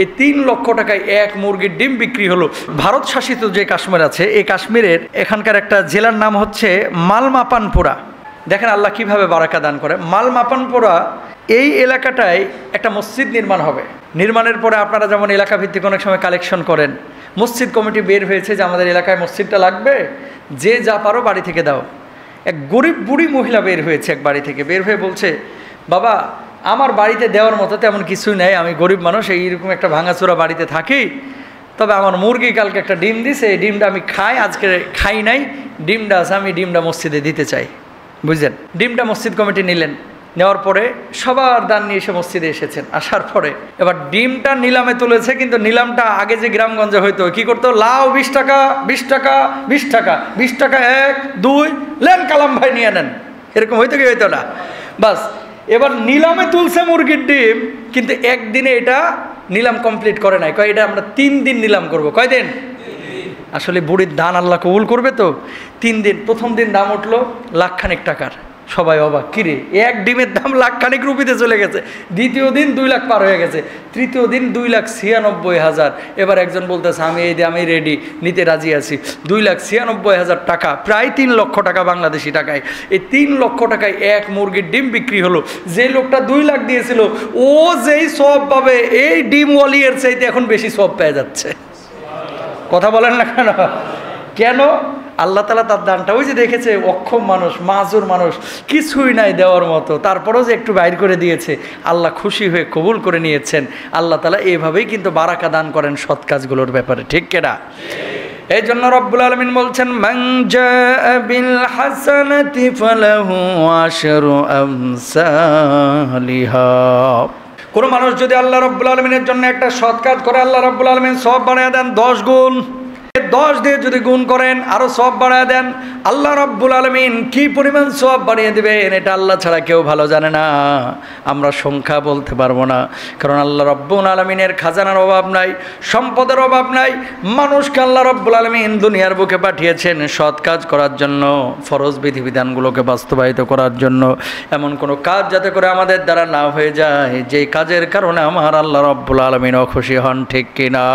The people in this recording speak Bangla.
এই ৩ লক্ষ টাকায় এক মুরগির ডিম বিক্রি হলো। ভারত শাসিত যে কাশ্মীর আছে, এই কাশ্মীরের এখানকার একটা জেলার নাম হচ্ছে মালমাপানপুরা। দেখেন আল্লাহ কিভাবে বারাকা দান করে। মালমাপানপুরা এই এলাকাটায় একটা মসজিদ নির্মাণ হবে। নির্মাণের পরে আপনারা যেমন এলাকা ভিত্তিক অনেক সময় কালেকশন করেন, মসজিদ কমিটি বের হয়েছে যে আমাদের এলাকায় মসজিদটা লাগবে, যে যা পারো বাড়ি থেকে দাও। এক গরিব বুড়ি মহিলা বের হয়েছে, এক বাড়ি থেকে বের হয়ে বলছে, বাবা আমার বাড়িতে দেওয়ার মতো তেমন কিছুই নেই, আমি গরিব মানুষ, এইরকম একটা ভাঙাচোরা বাড়িতে থাকি, তবে আমার মুরগি কালকে একটা ডিম দিছে, এই ডিমটা আমি খাই, আজকে খাই নাই, ডিমটা আছে, আমি ডিমটা মসজিদে দিতে চাই। বুঝলেন? ডিমটা মসজিদ কমিটি নিলেন, নেওয়ার পরে সবার দান নিয়ে এসে মসজিদে এসেছেন। আসার পরে এবার ডিমটা নিলামে তুলেছে, কিন্তু নিলামটা আগে যে গ্রামগঞ্জে হইতো কি করতো, লাউ 20 টাকা 20 টাকা 20 টাকা 20 টাকা 1 2 লেন কালাম ভাই নিয়ে নেন, এরকম হইতো কি হইতো না। বাস এবার নিলামে তুলছে মুরগির ডিম, কিন্তু একদিনে এটা নিলাম কমপ্লিট করে নাই। কয় এটা আমরা 3 দিন নিলাম করব। কয় দিন? আসলে বুড়ির দান আল্লাহ কবুল করবে তো। 3 দিন। প্রথম দিন দাম উঠলো লাখখানিক টাকার। সবাই অবাক, কিরে এক ডিমের দাম লাখখানিক রুপিতে চলে গেছে। দ্বিতীয় দিন 2 লাখ পার হয়ে গেছে। তৃতীয় দিন 2,96,000। এবার একজন বলতেছে আমি রেডি, নিতে রাজি আছি। 2,96,000 টাকা, প্রায় 3 লক্ষ টাকা বাংলাদেশি টাকায়। এই 3 লক্ষ টাকায় এক মুরগির ডিম বিক্রি হলো। যে লোকটা 2 লাখ দিয়েছিল ও যেই সব পাবে, এই ডিমওয়ালি এর চাইতে এখন বেশি সব পেয়ে যাচ্ছে। কথা বলেন না কেন? কেন? আল্লাহ তাআলা তার দানটা, ওই যে দেখেছে অক্ষম মানুষ, মাজুর মানুষ, কিছুই নাই দেওয়ার মতো, তারপরেও যে একটু বাইর করে দিয়েছে, আল্লাহ খুশি হয়ে কবুল করে নিয়েছেন। আল্লাহ তাআলা এইভাবেই কিন্তু বারাকা দান করেন সৎ কাজগুলোর ব্যাপারে, ঠিক কিনা? এই জন্য রব্বুল আলামিন বলছেন, মান জাআ বিল হাসানাতি ফালাহু আশরু আমসালিহা। কোন মানুষ যদি আল্লাহ রব্বুল আলামিনের জন্য একটা সৎ কাজ করে, আল্লাহ রব্বুল আলামিন সওয়াব বাড়ায় দেন 10 গুণ। 10 দিয়ে যদি গুণ করেন আরো সওয়াব বাড়ায় দেন। আল্লাহ রব্বুল আলামিন কি পরিমাণ সওয়াব বাড়িয়ে দিবেন এটা আল্লাহ ছাড়া কেউ ভালো জানে না। আমরা সংখ্যা বলতে পারবো না, কারণ আল্লাহ রব্বুল আলামিনের খাজানার অভাব নাই, সম্পদের অভাব নাই। মানুষকে আল্লাহ রব্বুল আলামিন দুনিয়ার বুকে পাঠিয়েছেন সৎ কাজ করার জন্য, ফরজ বিধিবিধানগুলোকে বাস্তবায়িত করার জন্য। এমন কোনো কাজ যাতে করে আমাদের দ্বারা না হয়ে যায় যেই কাজের কারণে আমার আল্লাহ রব্বুল আলামিন অখুশি হন, ঠিক কিনা?